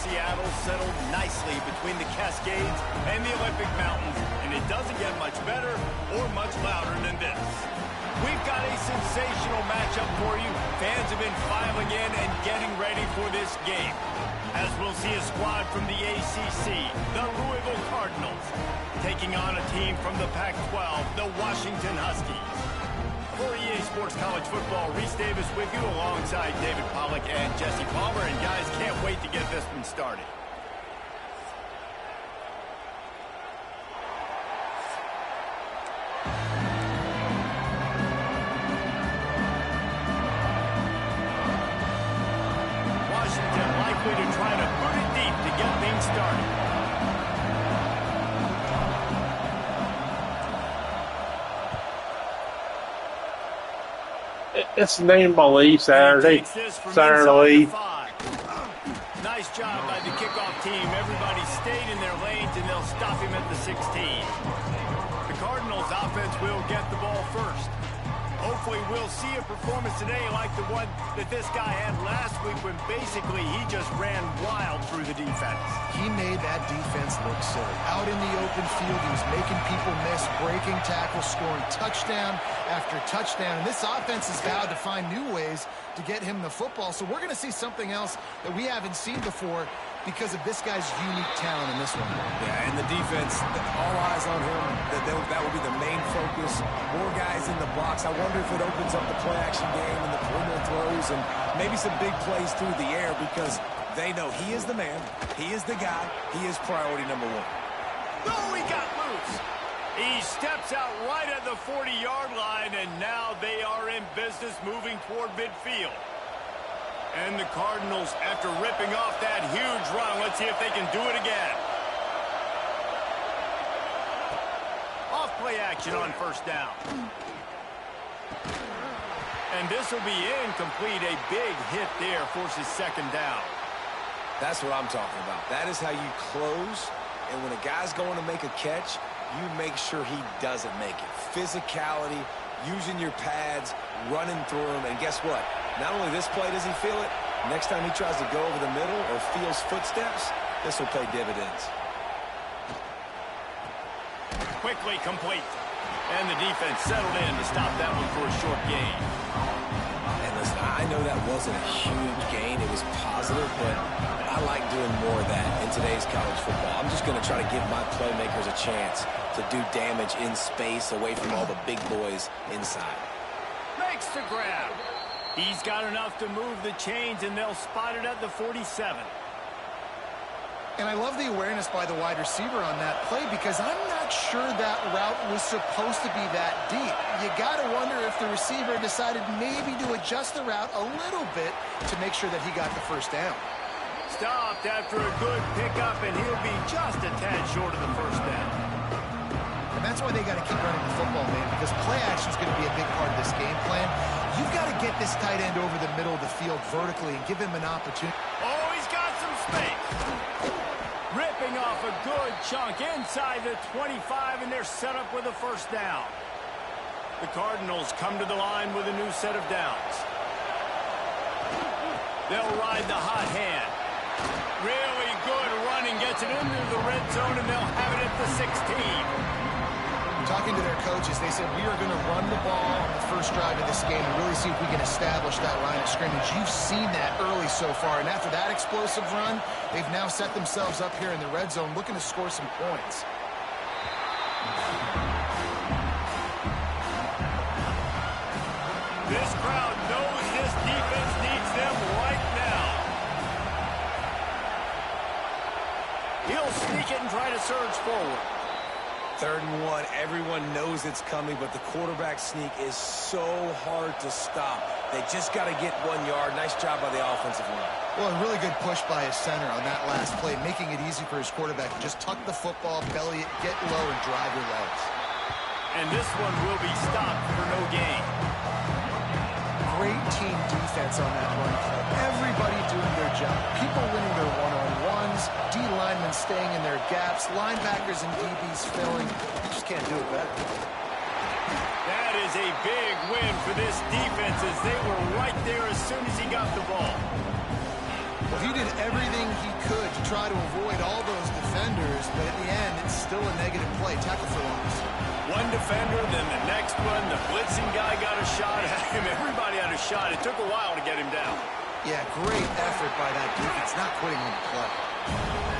Seattle settled nicely between the Cascades and the Olympic Mountains, and it doesn't get much better or much louder than this. We've got a sensational matchup for you. Fans have been filing in and getting ready for this game, as we'll see a squad from the ACC, the Louisville Cardinals, taking on a team from the Pac-12, the Washington Huskies. For EA Sports College Football, Reese Davis with you alongside David Pollack and Jesse Palmer. And guys, can't wait to get this one started. Washington likely to try to put it deep to get things started. It's named Lee Saturday. Saturday. Nice job by the kickoff team. Everybody stayed in their lanes, and they'll stop him at the 16. The Cardinals offense will get the ball first. Hopefully we'll see a performance today like the one that this guy had last week when basically he just ran wild through the defense. He made that defense look silly. Out in the open field, he was making people miss, breaking tackles, scoring touchdown after touchdown. And this offense has vowed to find new ways to get him the football. So we're going to see something else that we haven't seen before because of this guy's unique talent in this one. Yeah, and the defense, all eyes on him. That will be the main focus. More guys in the box. I wonder if it opens up the play-action game and the perimeter throws and maybe some big plays through the air because they know he is the man, he is the guy, he is priority number one. Oh, he got loose. He steps out right at the 40-yard line, and now they are in business moving toward midfield. And the Cardinals, after ripping off that huge run, let's see if they can do it again. Off play action on first down. And this will be incomplete. A big hit there forces second down. That's what I'm talking about. That is how you close. And when a guy's going to make a catch, you make sure he doesn't make it. Physicality, using your pads, running through him. And guess what? Not only this play does he feel it, next time he tries to go over the middle or feels footsteps, this will pay dividends. Quickly complete. And the defense settled in to stop that one for a short gain. And listen, I know that wasn't a huge gain. It was positive, but I like doing more of that in today's college football. I'm just going to try to give my playmakers a chance to do damage in space away from all the big boys inside. Makes the grab. He's got enough to move the chains, and they'll spot it at the 47. And I love the awareness by the wide receiver on that play because I'm not sure that route was supposed to be that deep. You got to wonder if the receiver decided maybe to adjust the route a little bit to make sure that he got the first down. Stopped after a good pickup, and he'll be just a tad short of the first down. And that's why they got to keep running the football, man, because play action is going to be a big part of this game plan. You've got to get this tight end over the middle of the field vertically and give him an opportunity. Oh, he's got some space. Ripping off a good chunk inside the 25, and they're set up with a first down. The Cardinals come to the line with a new set of downs. They'll ride the hot hand. Really good running, gets it into the red zone, and they'll have it at the 16. Talking to their coaches, they said, we are going to run the ball on the first drive of this game and really see if we can establish that line of scrimmage. You've seen that early so far, and after that explosive run, they've now set themselves up here in the red zone looking to score some points. This crowd knows this defense needs them right now. He'll sneak it and try to surge forward. 3rd and 1, everyone knows it's coming, but the quarterback sneak is so hard to stop. They just got to get 1 yard. Nice job by the offensive line. Well, a really good push by his center on that last play, making it easy for his quarterback to just tuck the football, belly it, get low, and drive your legs. And this one will be stopped for no gain. Great team defense on that run play. Everybody doing their job. People winning their one-on-ones, D linemen staying in their gaps, linebackers and DBs filling. You just can't do it better. That is a big win for this defense as they were right there as soon as he got the ball. Well, he did everything he could to try to avoid all those defenders, but at the end, it's still a negative play. Tackle for loss. One defender, then the next one. The blitzing guy got a shot at him. Everybody had a shot. It took a while to get him down. Yeah, great effort by that defense, not quitting on the play.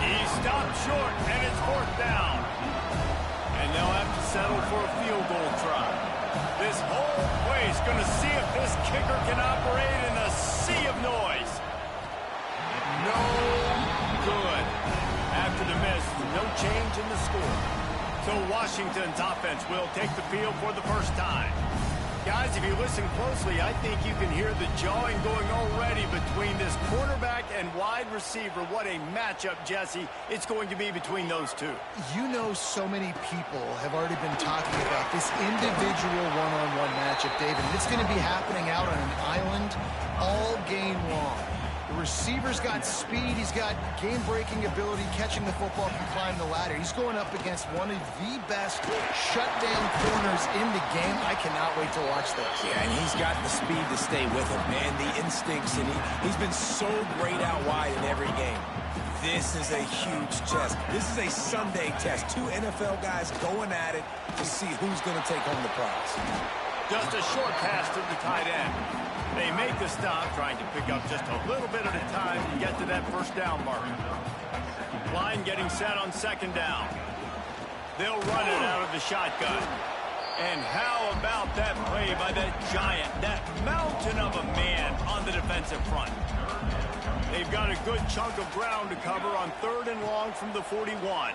He stopped short, and it's 4th down. And they'll have to settle for a field goal try. This whole place going to see if this kicker can operate in a sea of noise. No good. After the miss, no change in the score. So Washington's offense will take the field for the first time. Guys, if you listen closely, I think you can hear the jawing going already between this quarterback and wide receiver. What a matchup, Jesse, it's going to be between those two. You know, so many people have already been talking about this individual one-on-one matchup, David. It's going to be happening out on an island all game long. The receiver's got speed. He's got game-breaking ability, catching the football, can climb the ladder. He's going up against one of the best shutdown corners in the game. I cannot wait to watch this. Yeah, and he's got the speed to stay with him, man. The instincts, and he's been so great out wide in every game. This is a huge test. This is a Sunday test. 2 NFL guys going at it to see who's going to take home the prize. Just a short pass to the tight end. They make the stop, trying to pick up just a little bit at a time to get to that first down mark. Line getting set on 2nd down. They'll run it out of the shotgun. And how about that play by that giant, that mountain of a man on the defensive front? They've got a good chunk of ground to cover on 3rd and long from the 41.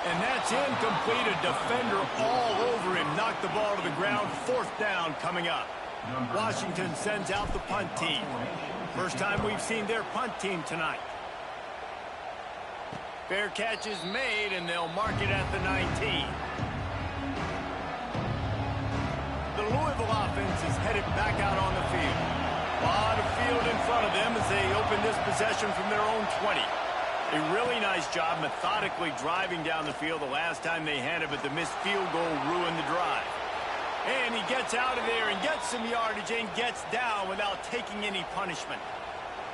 And that's incomplete. A defender all over him. Knocked the ball to the ground. 4th down coming up. Washington sends out the punt team. First time we've seen their punt team tonight. Fair catch is made, and they'll mark it at the 19. The Louisville offense is headed back out on the field. A lot of field in front of them as they open this possession from their own 20. A really nice job methodically driving down the field the last time they had it, but the missed field goal ruined the drive. And he gets out of there and gets some yardage and gets down without taking any punishment.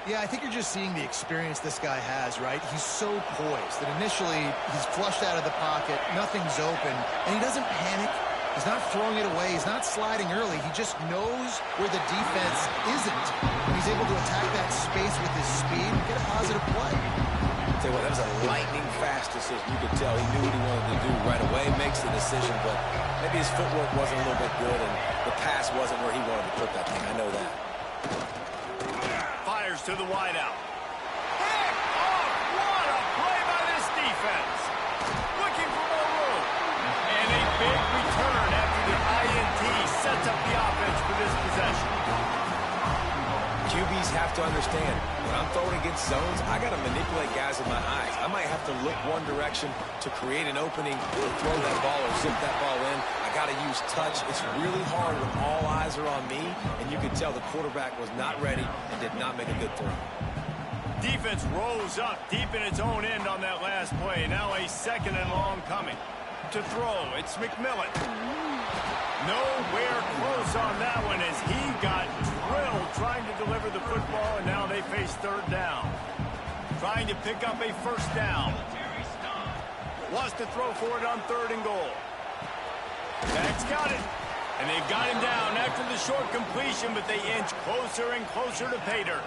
Yeah, I think you're just seeing the experience this guy has, right? He's so poised that initially he's flushed out of the pocket, nothing's open, and he doesn't panic. He's not throwing it away. He's not sliding early. He just knows where the defense isn't. And he's able to attack that space with his speed and get a positive play. Tell you what, that was a lightning-fast decision. You could tell he knew what he wanted to do right away, makes the decision, but maybe his footwork wasn't a little bit good, and the pass wasn't where he wanted to put that thing. I know that. Fires to the wideout. Pick off! What a play by this defense! Looking for more room. And a big return after the INT sets up the offense for this possession. QBs have to understand, when I'm throwing against zones, I got to manipulate guys with my eyes. I might have to look one direction to create an opening or throw that ball or zip that ball in. I got to use touch. It's really hard when all eyes are on me, and you could tell the quarterback was not ready and did not make a good throw. Defense rolls up deep in its own end on that last play. Now a 2nd and long coming. To throw, it's McMillan. Nowhere close on that one as he got drilled trying to deliver the football, and now they face 3rd down. Trying to pick up a 1st down. Wants to throw for it on 3rd and goal. That's got it. And they've got him down after the short completion, but they inch closer and closer to pay dirt.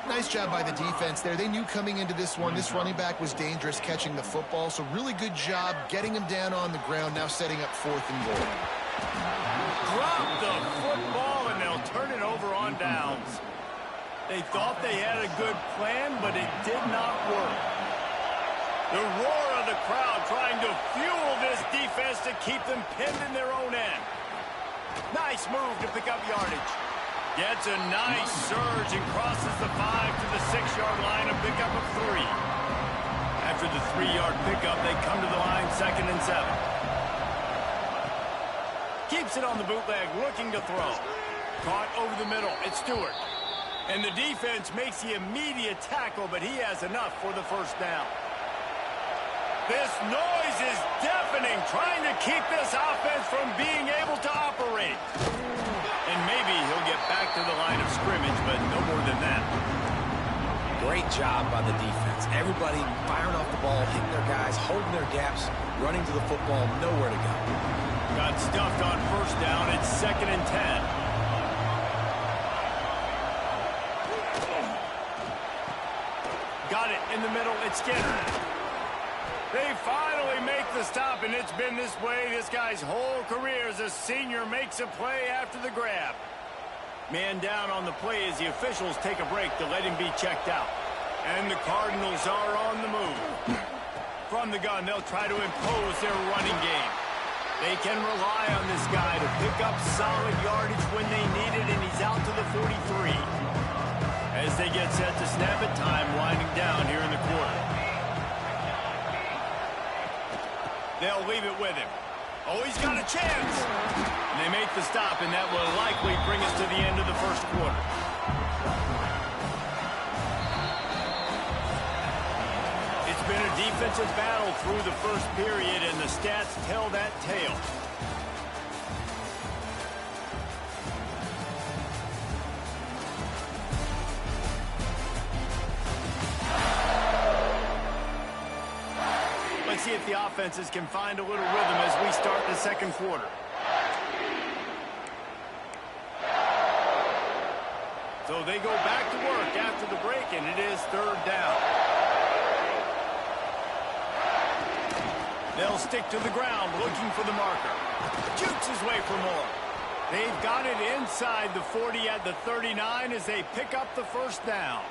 Nice job by the defense there. They knew coming into this one, this running back was dangerous catching the football, so really good job getting him down on the ground, now setting up 4th and goal. Drop the football, and they'll turn it over on downs. They thought they had a good plan, but it did not work. The roar of the crowd trying to fuel this defense to keep them pinned in their own end. Nice move to pick up yardage. Gets a nice surge and crosses the 5 to the 6-yard line, a pickup of 3. After the 3-yard pickup, they come to the line 2nd and 7. Keeps it on the bootleg, looking to throw. Caught over the middle, it's Stewart. And the defense makes the immediate tackle, but he has enough for the 1st down. This noise is deafening, trying to keep this offense from being able to operate. And maybe he'll get back to the line of scrimmage, but no more than that. Great job by the defense. Everybody firing off the ball, hitting their guys, holding their gaps, running to the football, nowhere to go. Got stuffed on first down. It's 2nd and 10. Got it in the middle. It's Skinner. They finally make the stop, and it's been this way this guy's whole career as a senior makes a play after the grab. Man down on the play as the officials take a break to let him be checked out. And the Cardinals are on the move. From the gun, they'll try to impose their running game. They can rely on this guy to pick up solid yardage when they need it, and he's out to the 43. As they get set to snap it, time winding down here in the quarter. They'll leave it with him. Oh, he's got a chance. And they make the stop, and that will likely bring us to the end of the first quarter. It's been a defensive battle through the first period, and the stats tell that tale. Let's see if the offenses can find a little rhythm as we start the second quarter. So they go back to work after the break, and it is 3rd down. They'll stick to the ground looking for the marker. Jukes his way for more. They've got it inside the 40 at the 39 as they pick up the first down.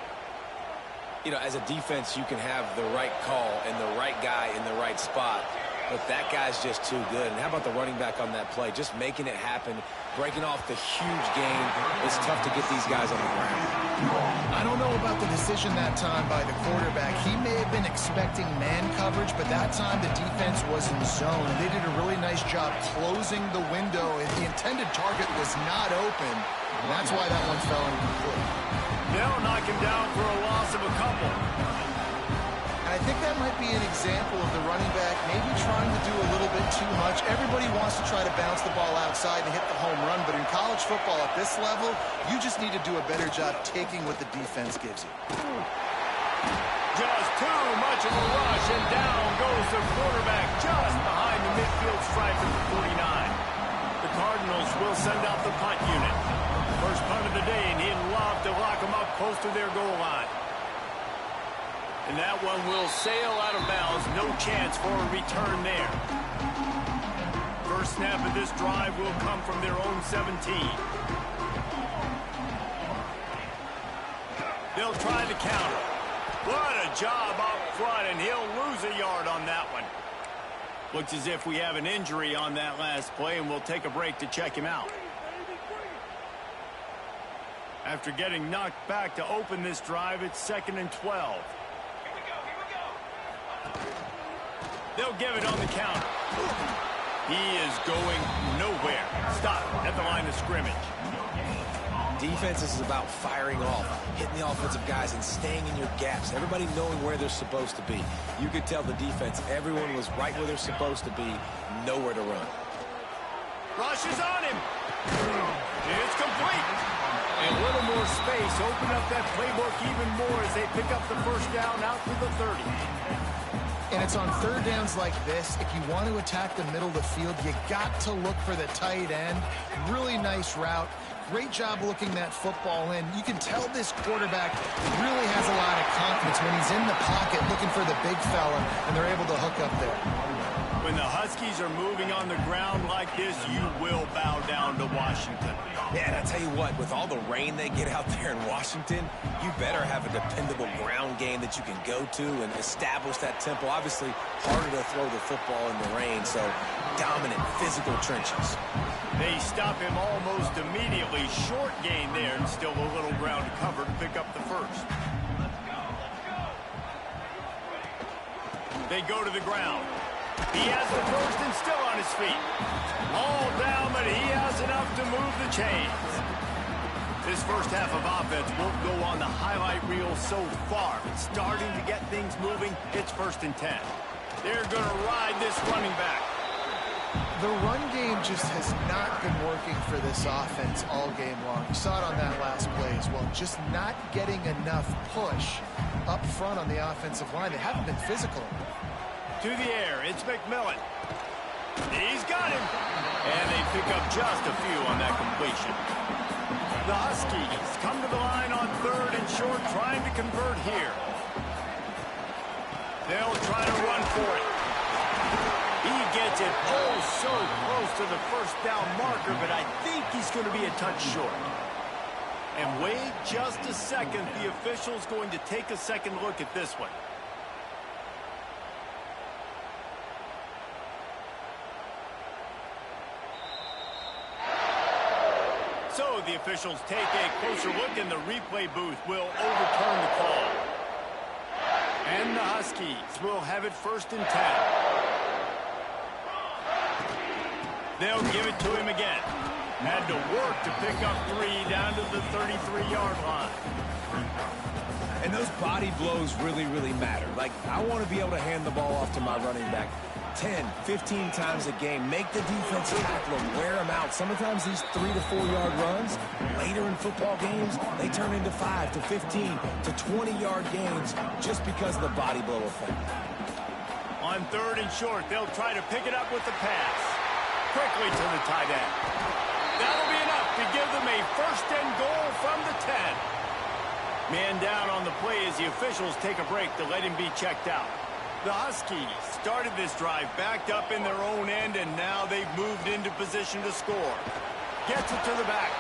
You know, as a defense, you can have the right call and the right guy in the right spot, but that guy's just too good. And how about the running back on that play? Just making it happen, breaking off the huge gain. It's tough to get these guys on the ground. I don't know about the decision that time by the quarterback. He may have been expecting man coverage, but that time the defense was in zone, and they did a really nice job closing the window. The intended target was not open, and that's why that one fell incomplete. They'll knock him down for a loss of a couple. And I think that might be an example of the running back maybe trying to do a little bit too much. Everybody wants to try to bounce the ball outside and hit the home run, but in college football at this level, you just need to do a better job taking what the defense gives you. Just too much of a rush, and down goes the quarterback just behind the midfield stripe at the 49. The Cardinals will send out the punt unit. First punt of the day, and he'd love to lock them up close to their goal line. And that one will sail out of bounds. No chance for a return there. First snap of this drive will come from their own 17. They'll try the counter. What a job up front, and he'll lose a yard on that one. Looks as if we have an injury on that last play, and we'll take a break to check him out. After getting knocked back to open this drive, it's 2nd and 12. They'll give it on the counter. He is going nowhere. Stop at the line of scrimmage. Defense is about firing off, hitting the offensive guys and staying in your gaps. Everybody knowing where they're supposed to be. You could tell the defense, everyone was right where they're supposed to be, nowhere to run. Rush is on him. It's complete. A little more space, open up that playbook even more as they pick up the first down out to the 30. And it's on 3rd downs like this. If you want to attack the middle of the field, you got to look for the tight end. Really nice route. Great job looking that football in. You can tell this quarterback really has a lot of confidence when he's in the pocket looking for the big fella, and they're able to hook up there. When the Huskies are moving on the ground like this, you will bow down to Washington. Yeah, and I tell you what, with all the rain they get out there in Washington, you better have a dependable ground game that you can go to and establish that tempo. Obviously, harder to throw the football in the rain, so dominant physical trenches. They stop him almost immediately. Short gain there, and still a little ground to cover to pick up the first. They go to the ground. He has the first and still on his feet. All down, but he has enough to move the chains. This first half of offense won't go on the highlight reel so far, but starting to get things moving. It's 1st and 10. They're going to ride this running back. The run game just has not been working for this offense all game long. You saw it on that last play as well. Just not getting enough push up front on the offensive line. They haven't been physical enough. To the air, it's McMillan. He's got him. And they pick up just a few on that completion. The Huskies come to the line on 3rd and short, trying to convert here. They'll try to run for it. He gets it oh so close to the first down marker, but I think he's going to be a touch short. And wait just a second. The official's going to take a second look at this one. So the officials take a closer look, and the replay booth will overturn the call. And the Huskies will have it 1st and 10. They'll give it to him again. Had to work to pick up 3 down to the 33-yard line. And those body blows really, really matter. Like, I want to be able to hand the ball off to my running back 10, 15 times a game. Make the defense tackle them, wear them out. Sometimes these 3 to 4 yard runs, later in football games, they turn into 5 to 15 to 20-yard gains just because of the body blow effect. On 3rd and short, they'll try to pick it up with the pass. Quickly to the tight end. That'll be enough to give them a 1st and goal from the 10. Man down on the play as the officials take a break to let him be checked out. The Huskies started this drive backed up in their own end, and now they've moved into position to score. Gets it to the back,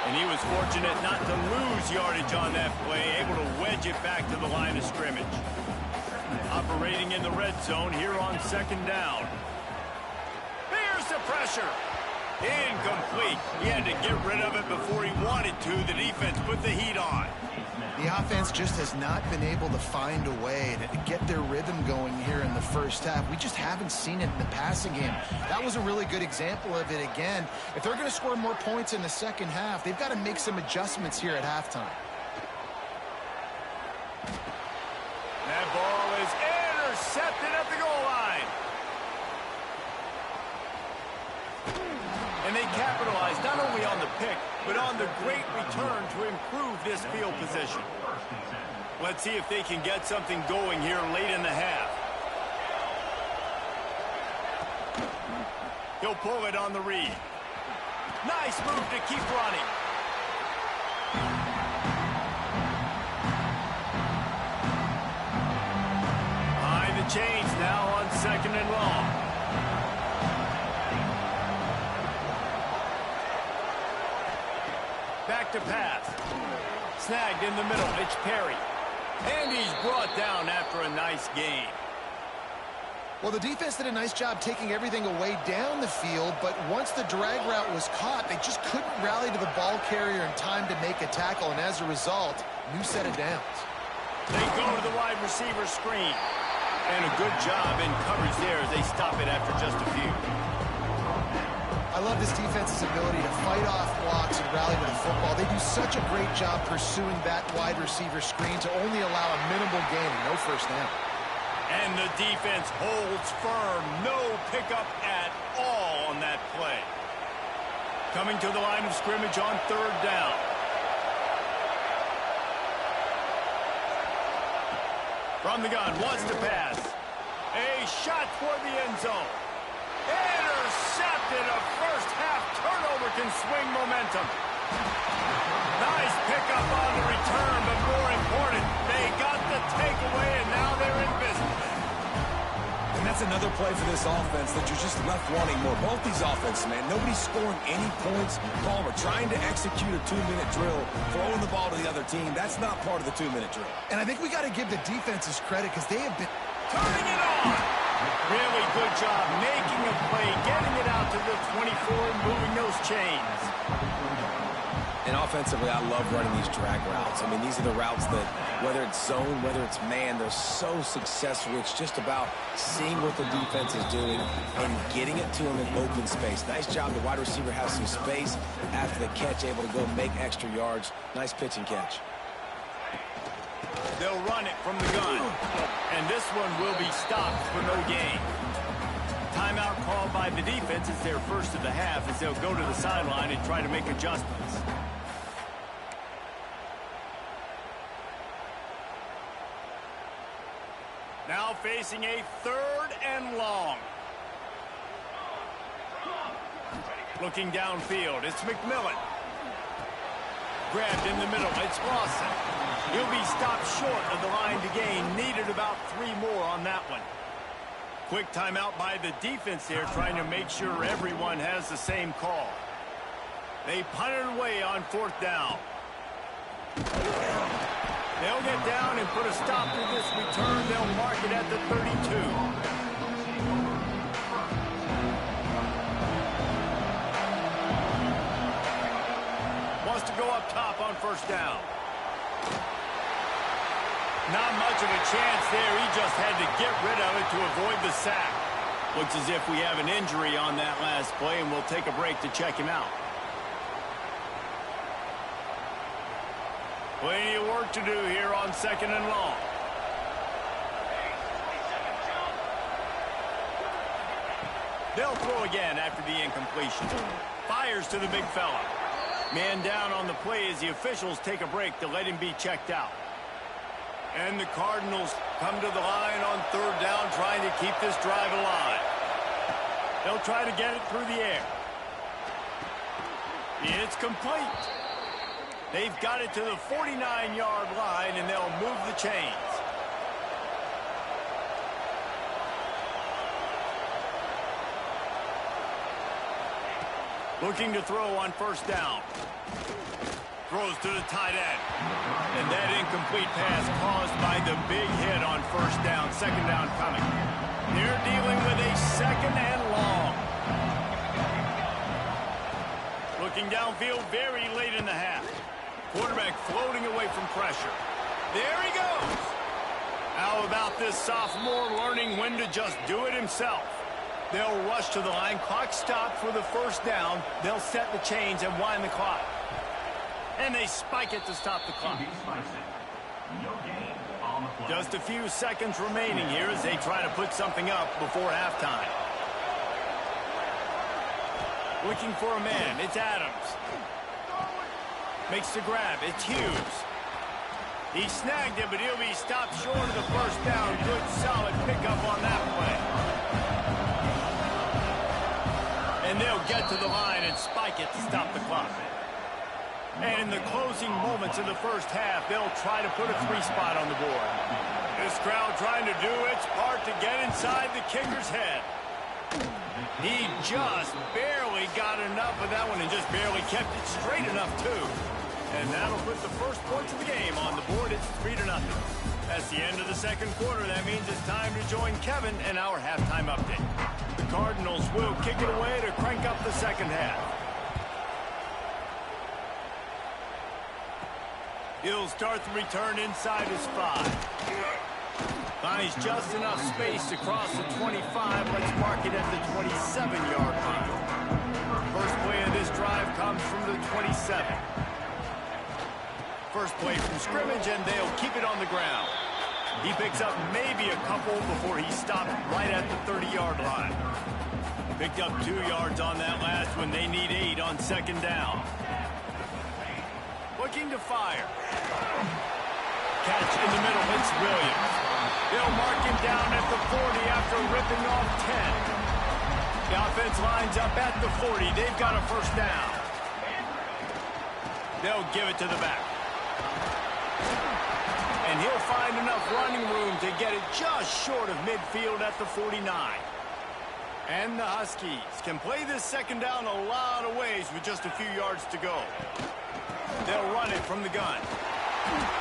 and he was fortunate not to lose yardage on that play, able to wedge it back to the line of scrimmage. Operating in the red zone here on 2nd down. Here's the pressure. Incomplete. He had to get rid of it before he wanted to. The defense put the heat on. The offense just has not been able to find a way to get their rhythm going here in the first half. We just haven't seen it in the passing game. That was a really good example of it again. If they're going to score more points in the second half, they've got to make some adjustments here at halftime. That ball is intercepted at the goal line. And they capitalize not only on the pick, but on the great return to improve this field position. Let's see if they can get something going here late in the half. He'll pull it on the read. Nice move to keep running. Behind the chains now on 2nd and long. Back to pass. Snagged in the middle. It's Perry. And he's brought down after a nice gain. Well, the defense did a nice job taking everything away down the field, but once the drag route was caught, they just couldn't rally to the ball carrier in time to make a tackle, and as a result, new set of downs. They go to the wide receiver screen. And a good job in coverage there as they stop it after just a few. I love this defense's ability to fight off blocks and rally to the football. They do such a great job pursuing that wide receiver screen to only allow a minimal gain and no first down. And the defense holds firm. No pickup at all on that play. Coming to the line of scrimmage on 3rd down. From the gun, wants to pass. A shot toward the end zone. Intercepted. A first half turnover can swing momentum. Nice pickup on the return, but more important, they got the takeaway, and now they're in business. And that's another play for this offense that you're just left wanting more. Both these offenses, man, nobody's scoring any points. Palmer trying to execute a 2-minute drill, throwing the ball to the other team. That's not part of the 2-minute drill. And I think we got to give the defenses credit because they have been turning it on. Really good job making a play, getting it out to the 24 and moving those chains. And offensively, I love running these drag routes. I mean, these are the routes that, whether it's zone, whether it's man, they're so successful. It's just about seeing what the defense is doing and getting it to them in open space. Nice job. The wide receiver has some space after the catch, able to go make extra yards. Nice pitch and catch. They'll run it from the gun. And this one will be stopped for no gain. Timeout called by the defense. It's their first of the half as they'll go to the sideline and try to make adjustments. Now facing a 3rd and long. Looking downfield, it's McMillan. Grabbed in the middle, it's Lawson. He'll be stopped short of the line to gain. Needed about 3 more on that one. Quick timeout by the defense here, trying to make sure everyone has the same call. They punt it away on 4th down. They'll get down and put a stop to this return. They'll mark it at the 32. Wants to go up top on 1st down. Not much of a chance there. He just had to get rid of it to avoid the sack. Looks as if we have an injury on that last play, and we'll take a break to check him out. Plenty of work to do here on 2nd and long. They'll throw again after the incompletion. Fires to the big fella. Man down on the play as the officials take a break to let him be checked out. And the Cardinals come to the line on 3rd down, trying to keep this drive alive. They'll try to get it through the air. It's complete. They've got it to the 49-yard line, and they'll move the chains. Looking to throw on 1st down. Throws to the tight end. And that incomplete pass caused by the big hit on 1st down. 2nd down coming. They're dealing with a 2nd and long. Looking downfield very late in the half. Quarterback floating away from pressure. There he goes. How about this sophomore learning when to just do it himself? They'll rush to the line. Clock stopped for the 1st down. They'll set the chains and wind the clock. And they spike it to stop the clock. Just a few seconds remaining here as they try to put something up before halftime. Looking for a man. It's Adams. Makes the grab. It's Hughes. He snagged it, but he'll be stopped short of the 1st down. Good, solid pickup on that play. And they'll get to the line and spike it to stop the clock. And in the closing moments of the 1st half, they'll try to put a 3 spot on the board. This crowd trying to do its part to get inside the kicker's head. He just barely got enough of that one and just barely kept it straight enough, too. And that'll put the first points of the game on the board. It's 3-0. That's the end of the 2nd quarter. That means it's time to join Kevin in our halftime update. The Cardinals will kick it away to crank up the 2nd half. He'll start the return inside his 5. Finds just enough space to cross the 25. Let's mark it at the 27-yard line. First play of this drive comes from the 27. First play from scrimmage, and they'll keep it on the ground. He picks up maybe a couple before he stopped right at the 30-yard line. Picked up 2 yards on that last one. They need 8 on 2nd down. Looking to fire. Catch in the middle. It's Williams. They'll mark him down at the 40 after ripping off 10. The offense lines up at the 40. They've got a 1st down. They'll give it to the back. And he'll find enough running room to get it just short of midfield at the 49. And the Huskies can play this 2nd down a lot of ways with just a few yards to go. They'll run it from the gun.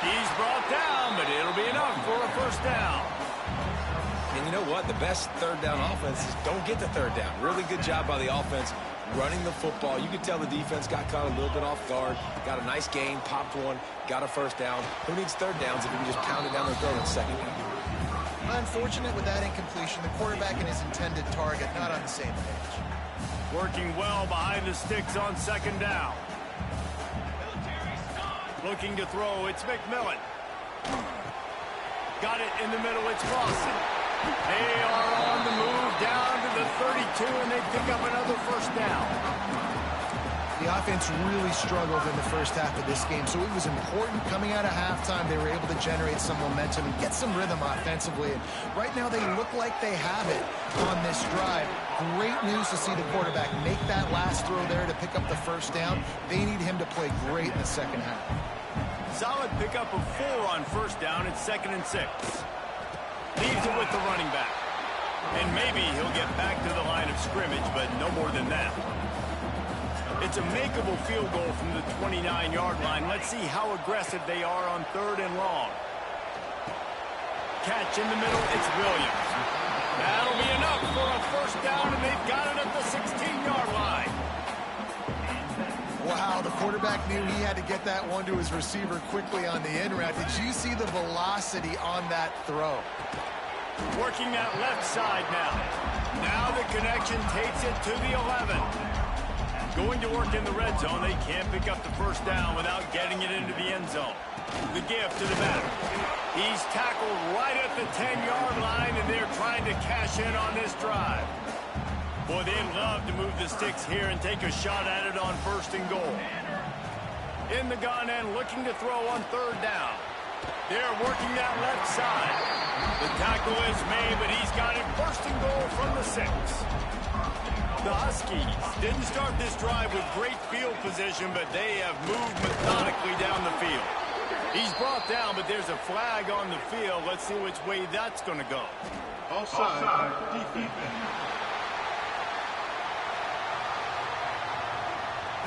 He's brought down, but it'll be enough for a 1st down. And you know what? The best 3rd down offenses don't get the 3rd down. Really good job by the offense running the football. You could tell the defense got caught a little bit off guard. Got a nice gain, popped one, got a 1st down. Who needs 3rd downs if you can just pound it down their throat on 2nd down? Unfortunate with that incompletion. The quarterback and his intended target not on the same page. Working well behind the sticks on 2nd down. Looking to throw, it's McMillan. Got it in the middle, it's Lawson. They are on the move down to the 32, and they pick up another first down. The offense really struggled in the first half of this game, so it was important coming out of halftime. They were able to generate some momentum and get some rhythm offensively. And right now they look like they have it on this drive. Great news to see the quarterback make that last throw there to pick up the first down. They need him to play great in the second half. Solid pickup of 4 on first down at 2nd and 6. Leaves it with the running back. And maybe he'll get back to the line of scrimmage, but no more than that. It's a makeable field goal from the 29-yard line. Let's see how aggressive they are on 3rd and long. Catch in the middle, it's Williams. That'll be enough for a first down, and they've got it at the 16-yard line. Wow, the quarterback knew he had to get that one to his receiver quickly on the in route. Did you see the velocity on that throw? Working that left side now. Now the connection takes it to the 11. Going to work in the red zone. They can't pick up the first down without getting it into the end zone. The give to the back. He's tackled right at the 10-yard line, and they're trying to cash in on this drive. Boy, they'd love to move the sticks here and take a shot at it on 1st and goal. In the gun and looking to throw on 3rd down. They're working that left side. The tackle is made, but he's got it 1st and goal from the 6. The Huskies didn't start this drive with great field position, but they have moved methodically down the field. He's brought down, but there's a flag on the field. Let's see which way that's going to go. Offside. Defense.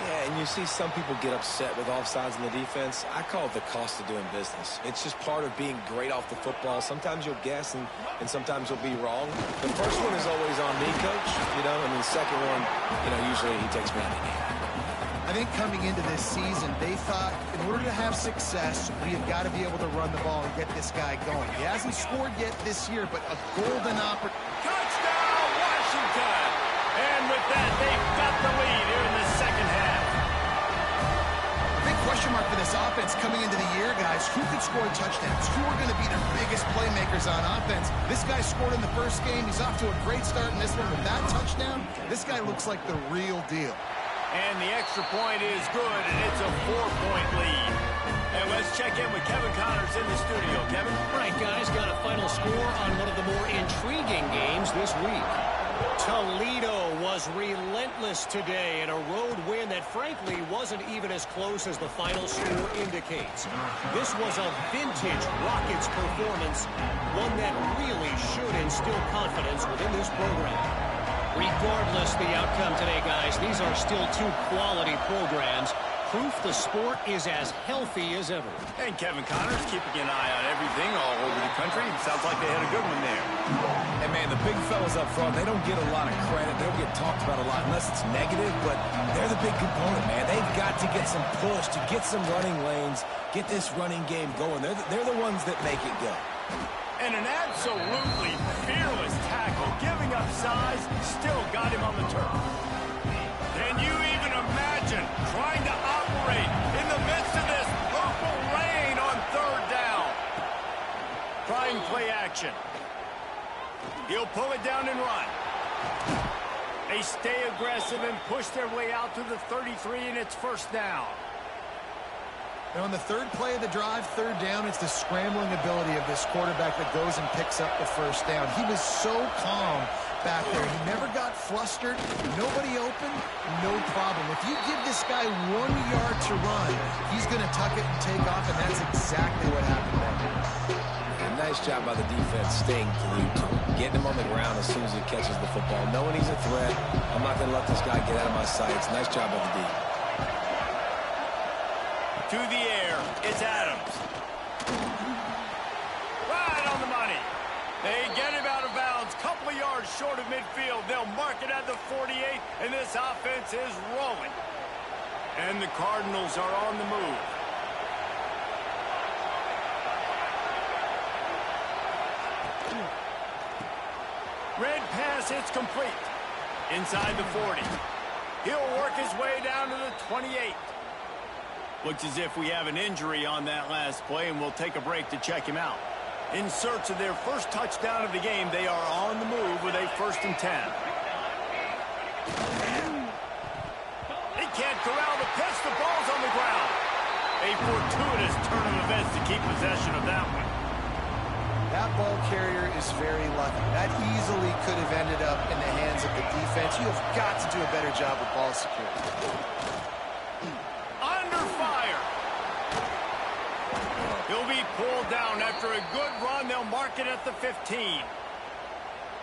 Yeah, and you see some people get upset with offsides in the defense. I call it the cost of doing business. It's just part of being great off the football. Sometimes you'll guess and sometimes you'll be wrong. The first one is always on me, Coach, and the second one, usually he takes me out of the game. I think coming into this season, they thought in order to have success, we have got to be able to run the ball and get this guy going. He hasn't scored yet this year, but a golden opportunity. Touchdown, Washington! And with that, they've got the lead here in the second half. Big question mark for this offense coming into the year, guys. Who could score touchdowns? Who are going to be their biggest playmakers on offense? This guy scored in the first game. He's off to a great start in this one with that touchdown. This guy looks like the real deal. And the extra point is good, and it's a 4-point lead. And let's check in with Kevin Connors in the studio. Kevin? Right, guys, got a final score on one of the more intriguing games this week. Toledo was relentless today in a road win that, frankly, wasn't even as close as the final score indicates. This was a vintage Rockets performance, one that really should instill confidence within this program. Regardless the outcome today, guys, these are still 2 quality programs. Proof the sport is as healthy as ever. And Kevin Connors keeping an eye on everything all over the country. Sounds like they had a good one there. And, man, the big fellas up front, they don't get a lot of credit. They don't get talked about a lot unless it's negative, but they're the big component, man. They've got to get some push, to get some running lanes, get this running game going. They're the ones that make it go. And an absolutely fearless tackle, giving up size, still got him on the turf. Can you even imagine trying to operate in the midst of this purple rain on 3rd down? Trying play action. He'll pull it down and run. They stay aggressive and push their way out to the 33, and it's 1st down. Now, on the 3rd play of the drive, 3rd down, it's the scrambling ability of this quarterback that goes and picks up the first down. He was so calm back there. He never got flustered. Nobody open, no problem. If you give this guy 1 yard to run, he's going to tuck it and take off, and that's exactly what happened there. And nice job by the defense staying glued to him, getting him on the ground as soon as he catches the football, knowing he's a threat. I'm not going to let this guy get out of my sights. Nice job by the D. To the air, it's Adams. Right on the money. They get him out of bounds, couple of yards short of midfield. They'll mark it at the 48, and this offense is rolling. And the Cardinals are on the move. Red pass, it's complete. Inside the 40. He'll work his way down to the 28. Looks as if we have an injury on that last play, and we'll take a break to check him out. In search of their first touchdown of the game, they are on the move with a 1st and 10. They can't corral the pitch. The ball's on the ground. A fortuitous turn of events to keep possession of that one. That ball carrier is very lucky. That easily could have ended up in the hands of the defense. You have got to do a better job with ball security. Under fire. He'll be pulled down after a good run. They'll mark it at the 15.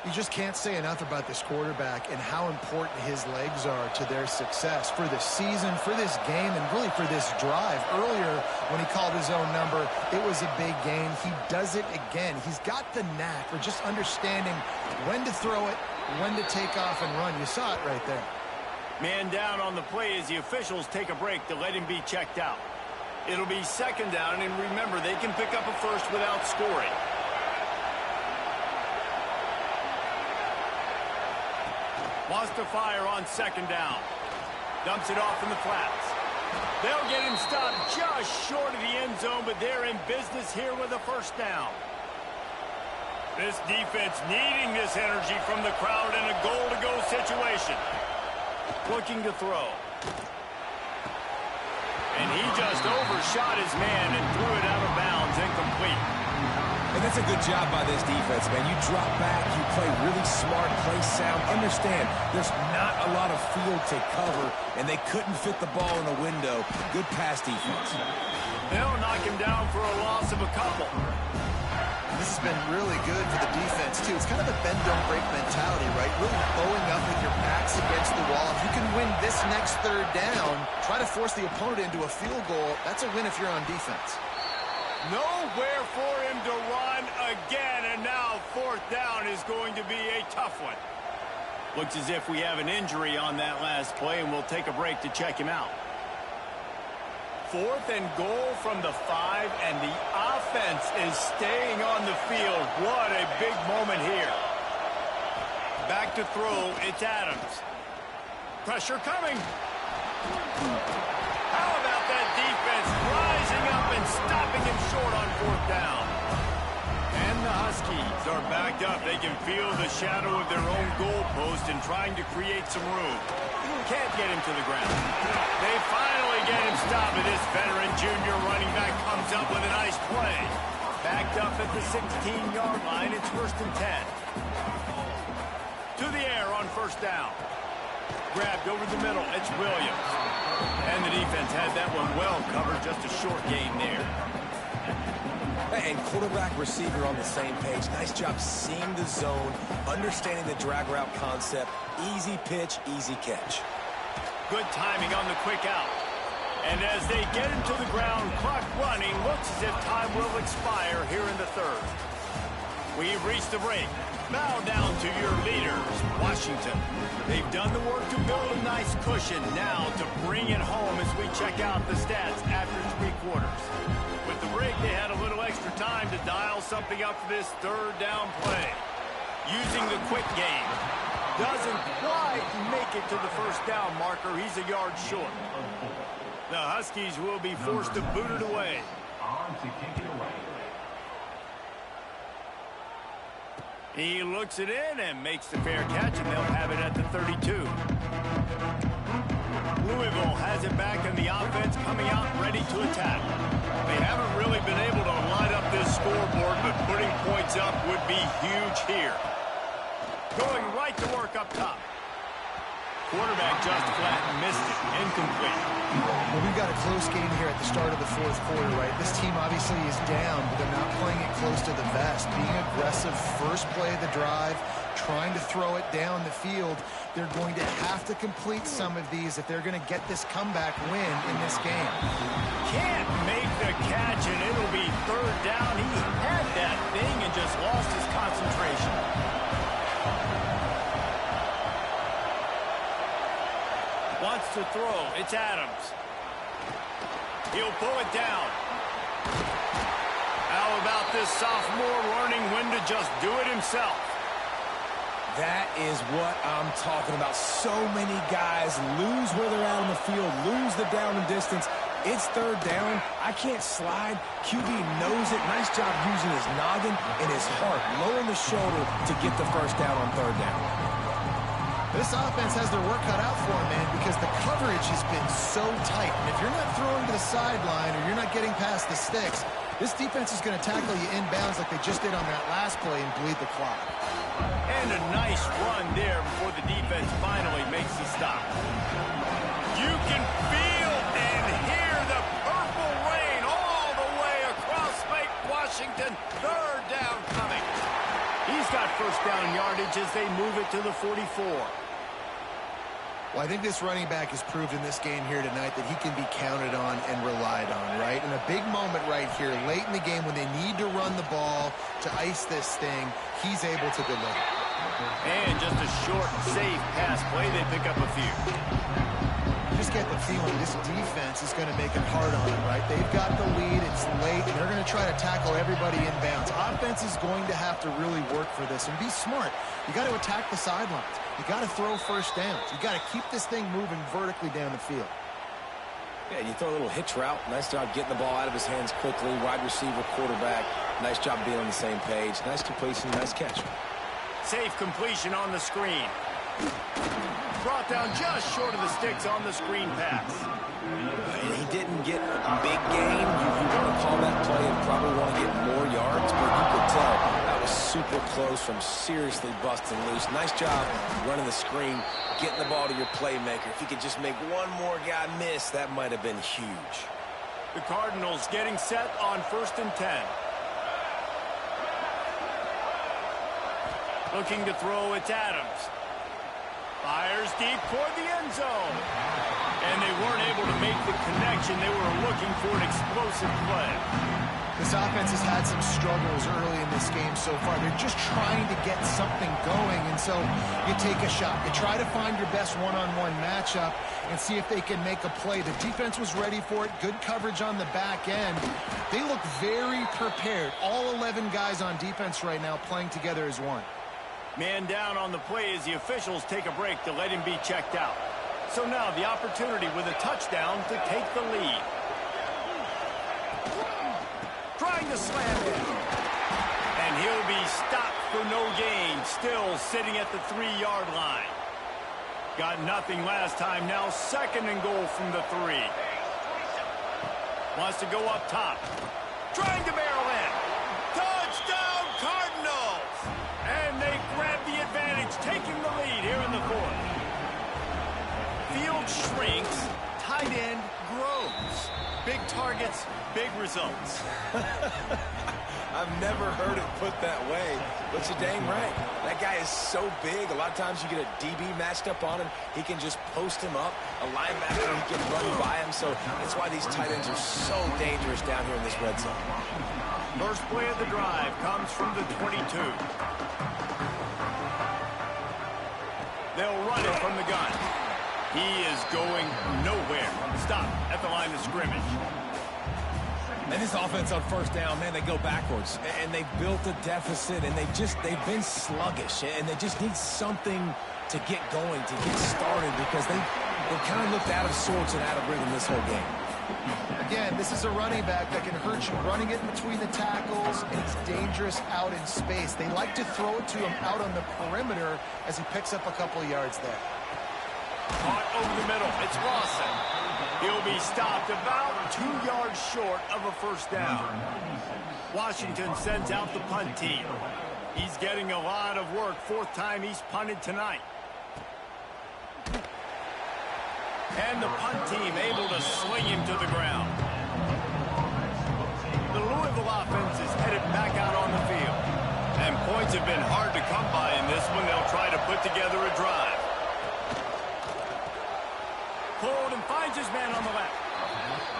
You just can't say enough about this quarterback and how important his legs are to their success for the season, for this game, and really for this drive. Earlier, when he called his own number, it was a big gain. He does it again. He's got the knack for just understanding when to throw it, when to take off and run. You saw it right there. Man down on the play as the officials take a break to let him be checked out. It'll be 2nd down, and remember, they can pick up a first without scoring. Wants to fire on 2nd down. Dumps it off in the flats. They'll get him stopped just short of the end zone, but they're in business here with a 1st down. This defense needing this energy from the crowd in a goal-to-go situation. Looking to throw. And he just overshot his man and threw it out of bounds, incomplete. And that's a good job by this defense, man. You drop back, you play really smart, play sound. Understand, there's not a lot of field to cover, and they couldn't fit the ball in the window. Good pass defense. They'll knock him down for a loss of a couple. This has been really good for the defense, too. It's kind of a bend-don't-break mentality, right? Really bowing up with your backs against the wall. If you can win this next 3rd down, try to force the opponent into a field goal. That's a win if you're on defense. Nowhere for him to run again, and now 4th down is going to be a tough one. Looks as if we have an injury on that last play, and we'll take a break to check him out. 4th and goal from the 5, and the offense is staying on the field. What a big moment here. Back to throw, it's Adams. Pressure coming. How about that defense rising up and stopping him short on 4th down? And the Huskies are backed up. They can feel the shadow of their own goalpost and trying to create some room. Can't get him to the ground. They finally get him stopped, and this veteran junior running back comes up with a nice play. Backed up at the 16-yard line. It's 1st and 10. To the air on 1st down. Grabbed over the middle. It's Williams. And the defense had that one well covered. Just a short gain there. And quarterback receiver on the same page. Nice job seeing the zone, understanding the drag route concept. Easy pitch, easy catch. Good timing on the quick out. And as they get him to the ground, clock running, looks as if time will expire here in the 3rd. We've reached the break. Bow down to your leaders, Washington. They've done the work to build a nice cushion. Now to bring it home as we check out the stats after 3 quarters. With the break, they had a little extra time to dial something up for this 3rd down play. Using the quick game. Doesn't quite make it to the 1st down marker. He's a yard short. The Huskies will be forced to boot it away. He looks it in and makes the fair catch, and they'll have it at the 32. Louisville has it back, and the offense coming out ready to attack. They haven't really been able to light up this scoreboard, but putting points up would be huge here. Going right to work up top. Quarterback just flat and missed it. Incomplete. Well, we've got a close game here at the start of the 4th quarter, right? This team obviously is down, but they're not playing it close to the vest. Being aggressive, first play of the drive, trying to throw it down the field. They're going to have to complete some of these if they're going to get this comeback win in this game. Can't make the catch, and it'll be 3rd down. He had that thing and just lost his concentration. Wants to throw. It's Adams. He'll pull it down. How about this sophomore learning when to just do it himself? That is what I'm talking about. So many guys lose where they're out on the field, lose the down and distance, It's third down. I can't slide. QB knows it. Nice job using his noggin and his heart, lowering the shoulder to get the first down on third down. This offense has their work cut out for them, man, because the coverage has been so tight. And if you're not throwing to the sideline or you're not getting past the sticks, this defense is going to tackle you inbounds like they just did on that last play and bleed the clock. And a nice run there before the defense finally makes the stop. You can feel and hear the purple rain all the way across Lake Washington. Third down coming. He's got first down yardage as they move it to the 44. Well, I think this running back has proved in this game here tonight that he can be counted on and relied on, right? In a big moment right here, late in the game when they need to run the ball to ice this thing, he's able to deliver. And just a short, safe pass play, they pick up a few. Just get the feeling this defense is going to make it hard on them, right? They've got the lead, it's late, and they're going to try to tackle everybody inbounds. Offense is going to have to really work for this and be smart. You got to attack the sidelines. You got to throw first downs. You got to keep this thing moving vertically down the field. Yeah, you throw a little hitch route. Nice job getting the ball out of his hands quickly. Wide receiver, quarterback. Nice job being on the same page. Nice completion, nice catch. Safe completion on the screen. Brought down just short of the sticks on the screen pass. And he didn't get a big gain. You want to call that play and probably want to get more yards, but you could tell that was super close from seriously busting loose. Nice job running the screen, getting the ball to your playmaker. If he could just make one more guy miss, that might have been huge. The Cardinals getting set on 1st and 10. Looking to throw, it's Adams. Fires deep toward the end zone. And they weren't able to make the connection. They were looking for an explosive play. This offense has had some struggles early in this game so far. They're just trying to get something going, and so you take a shot. You try to find your best one-on-one matchup and see if they can make a play. The defense was ready for it. Good coverage on the back end. They look very prepared. All 11 guys on defense right now playing together as one. Man down on the play as the officials take a break to let him be checked out. So now the opportunity with a touchdown to take the lead. Trying to slam it. And he'll be stopped for no gain. Still sitting at the 3-yard line. Got nothing last time. Now 2nd and goal from the 3. Wants to go up top. Trying to barrel in. Touchdown Cardinals! And they grab the advantage, taking the lead here in the 4th. Field shrinks, tight end grows. Big targets, big results. I've never heard it put that way, but you're dang right. That guy is so big. A lot of times you get a DB matched up on him. He can just post him up. A linebacker, he can run by him. So that's why these tight ends are so dangerous down here in this red zone. First play of the drive comes from the 22. They'll run it from the gun. He is going nowhere. Stop at the line of scrimmage. And this offense on first down, man, they go backwards. And they built a deficit, and they've been sluggish. And they just need something to get going, to get started, because they kind of looked out of sorts and out of rhythm this whole game. Again, this is a running back that can hurt you running it in between the tackles, and it's dangerous out in space. They like to throw it to him out on the perimeter as he picks up a couple of yards there. Caught over the middle. It's Lawson. He'll be stopped about 2 yards short of a first down. Washington sends out the punt team. He's getting a lot of work. 4th time he's punted tonight. And the punt team able to swing him to the ground. The Louisville offense is headed back out on the field. And points have been hard to come by in this one. They'll try to put together a drive. Pulled and finds his man on the left.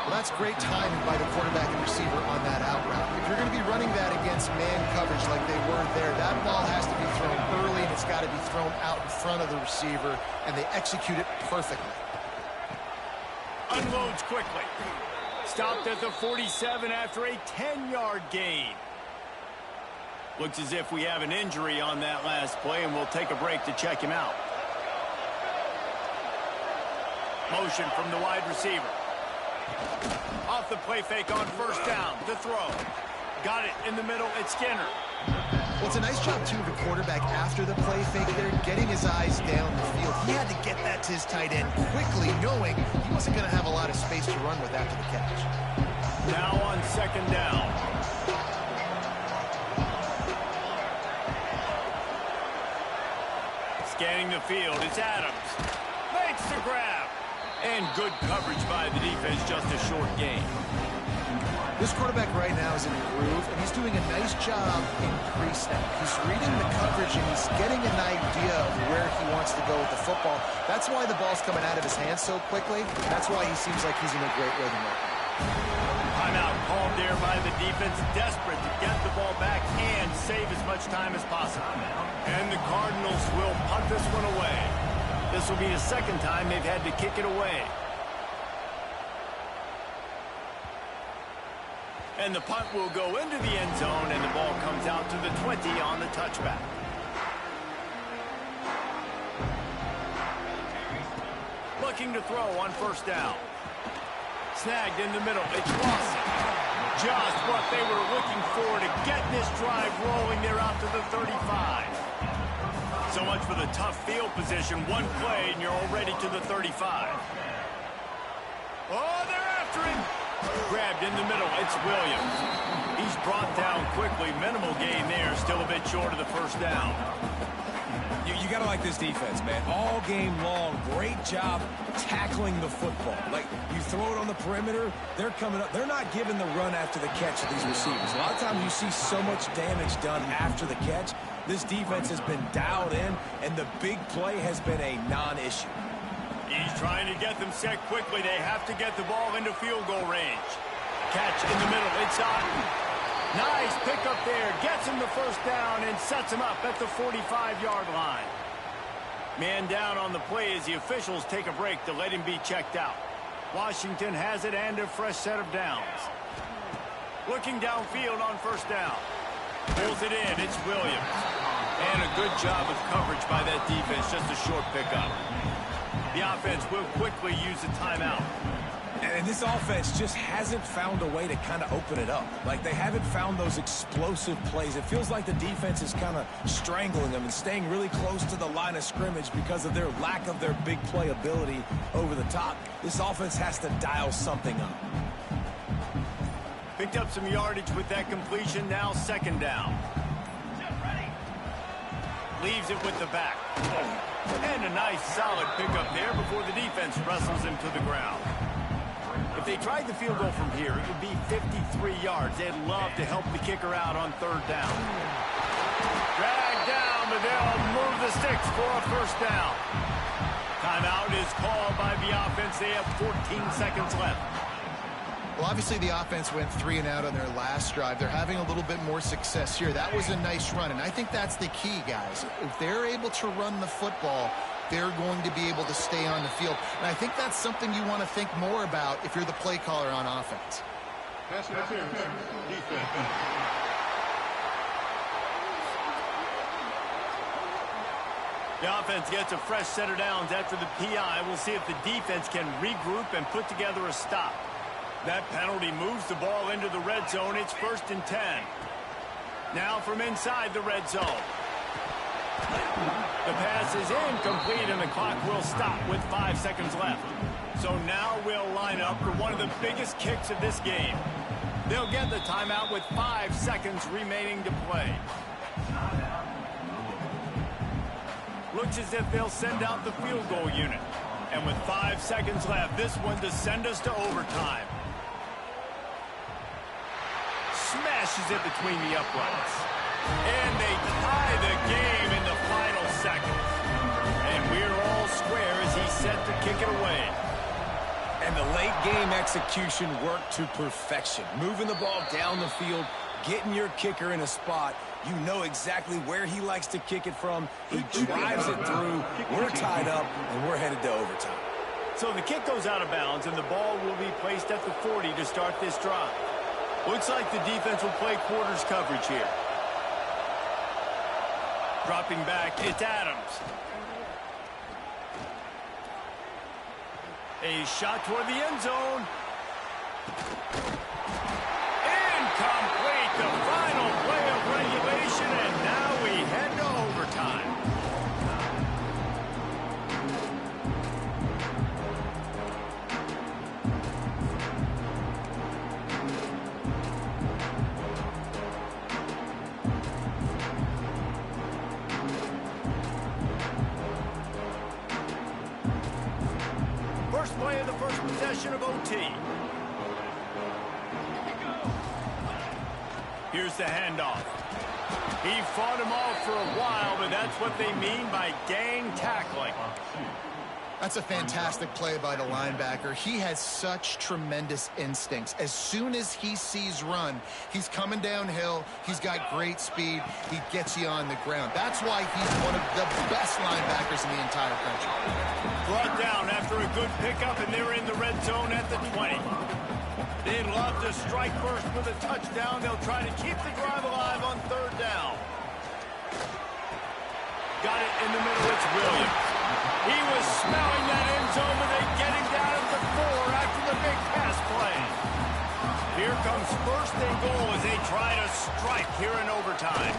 Well, that's great timing by the quarterback and receiver on that out route. If you're going to be running that against man coverage like they were there, that ball has to be thrown early, and it's got to be thrown out in front of the receiver, and they execute it perfectly. Unloads quickly. Stopped at the 47 after a 10-yard gain. Looks as if we have an injury on that last play, and we'll take a break to check him out. Motion from the wide receiver. Off the play fake on first down. To throw. Got it in the middle. It's Skinner. Well, it's a nice job, too, of the quarterback after the play fake there, getting his eyes down the field. He had to get that to his tight end quickly, knowing he wasn't going to have a lot of space to run with after the catch. Now on second down. Scanning the field, it's Adams. Makes the grab. And good coverage by the defense, just a short gain. This quarterback right now is in a groove, and he's doing a nice job in pre-snap. He's reading the coverage, and he's getting an idea of where he wants to go with the football. That's why the ball's coming out of his hands so quickly. That's why he seems like he's in a great rhythm right now. Timeout called there by the defense, desperate to get the ball back and save as much time as possible. And the Cardinals will punt this one away. This will be the second time they've had to kick it away. And the punt will go into the end zone, and the ball comes out to the 20 on the touchback. Looking to throw on first down. Snagged in the middle. It's Lawson. Just what they were looking for to get this drive rolling. They're out to the 35. So much for the tough field position. One play, and you're already to the 35. Oh, they're after him. Grabbed in the middle. It's Williams. He's brought down quickly. Minimal gain there. Still a bit short of the first down. You got to like this defense, man. All game long, great job tackling the football. Like, you throw it on the perimeter, they're coming up. They're not giving the run after the catch to these receivers. A lot of times you see so much damage done after the catch. This defense has been dialed in, and the big play has been a non-issue. He's trying to get them set quickly. They have to get the ball into field goal range. Catch in the middle. It's Otten. Nice pickup there. Gets him the first down and sets him up at the 45-yard line. Man down on the play as the officials take a break to let him be checked out. Washington has it and a fresh set of downs. Looking downfield on first down. Pulls it in. It's Williams. And a good job of coverage by that defense. Just a short pickup. The offense will quickly use a timeout. And this offense just hasn't found a way to kind of open it up. Like, they haven't found those explosive plays. It feels like the defense is kind of strangling them and staying really close to the line of scrimmage because of their lack of their big play ability over the top. This offense has to dial something up. Picked up some yardage with that completion. Now second down. Leaves it with the back. And a nice solid pickup there before the defense wrestles him to the ground. If they tried the field goal from here, it would be 53 yards. They'd love to help the kicker out on third down. Dragged down, but they'll move the sticks for a first down. Timeout is called by the offense. They have 14 seconds left. Well, obviously the offense went 3 and out on their last drive. They're having a little bit more success here. That was a nice run, and I think that's the key, guys. If they're able to run the football, they're going to be able to stay on the field. And I think that's something you want to think more about if you're the play caller on offense. The offense gets a fresh set of downs after the PI. We'll see if the defense can regroup and put together a stop. That penalty moves the ball into the red zone. It's 1st and 10. Now from inside the red zone. The pass is incomplete, and the clock will stop with 5 seconds left. So now we'll line up for one of the biggest kicks of this game. They'll get the timeout with 5 seconds remaining to play. Looks as if they'll send out the field goal unit. And with 5 seconds left, this one to send us to overtime. Smashes it between the uprights. And they tie the game in the final seconds. And we're all square as he's set to kick it away. And the late game execution worked to perfection. Moving the ball down the field, getting your kicker in a spot. You know exactly where he likes to kick it from. He drives it through. We're tied up, and we're headed to overtime. So the kick goes out of bounds, and the ball will be placed at the 40 to start this drive. Looks like the defense will play quarters coverage here. Dropping back, it's Adams. A shot toward the end zone. Incomplete, the final play of regulation, and now we head to overtime. First play of the first possession of OT. Here's the handoff. He fought him off for a while, but that's what they mean by gang tackling. That's a fantastic play by the linebacker. He has such tremendous instincts. As soon as he sees run, he's coming downhill. He's got great speed. He gets you on the ground. That's why he's one of the best linebackers in the entire country. Brought down after a good pickup, and they're in the red zone at the 20. They'd love to strike first with a touchdown. They'll try to keep the drive alive on third down. Got it in the middle. It's Williams. He was smelling that end zone, but they get him down at the 4 after the big pass play. Here comes first and goal as they try to strike here in overtime.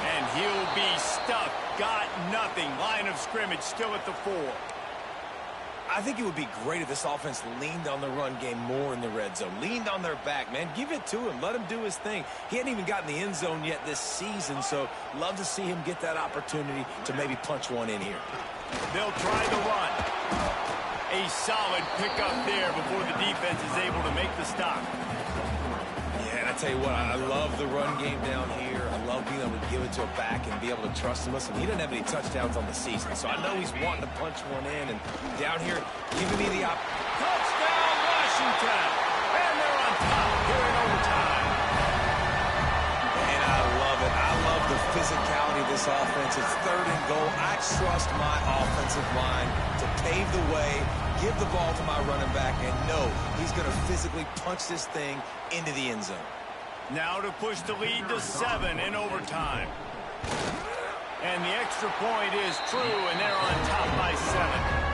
And he'll be stuck. Got nothing. Line of scrimmage still at the 4. I think it would be great if this offense leaned on the run game more in the red zone. Leaned on their back, man. Give it to him. Let him do his thing. He hadn't even gotten the end zone yet this season, so love to see him get that opportunity to maybe punch one in here. They'll try the run. A solid pickup there before the defense is able to make the stop. Yeah, and I tell you what, I love the run game down here. I love being able to give it to a back and be able to trust him. Listen, he doesn't have any touchdowns on the season, so I know he's wanting to punch one in. And down here, giving me the touchdown, Washington! And they're on top here in overtime. And I love it. I love the physicality of this offense. It's third and goal. I trust my offensive line to pave the way, give the ball to my running back, and know he's going to physically punch this thing into the end zone. Now to push the lead to 7 in overtime. And the extra point is true, and they're on top by 7.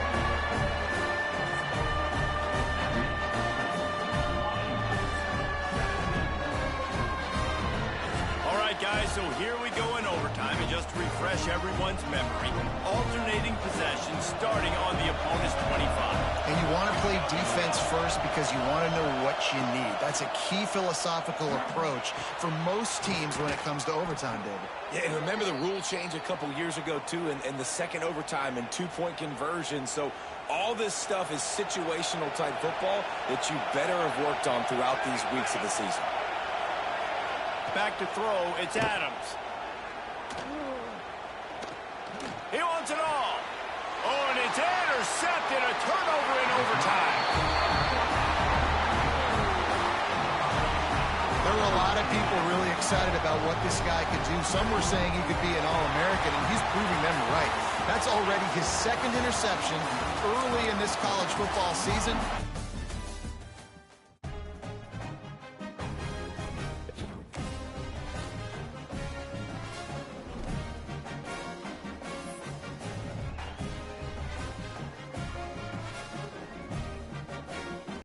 Guys, so here we go in overtime, and just to refresh everyone's memory, alternating possession starting on the opponent's 25. And you want to play defense first because you want to know what you need. That's a key philosophical approach for most teams when it comes to overtime, David. Yeah, and remember the rule change a couple years ago, too, and the second overtime and two-point conversion. So all this stuff is situational type football that you better have worked on throughout these weeks of the season. Back to throw, it's Adams. He wants it all. Oh, and it's intercepted, a turnover in overtime. There were a lot of people really excited about what this guy could do. Some were saying he could be an All-American, and he's proving them right. That's already his second interception early in this college football season.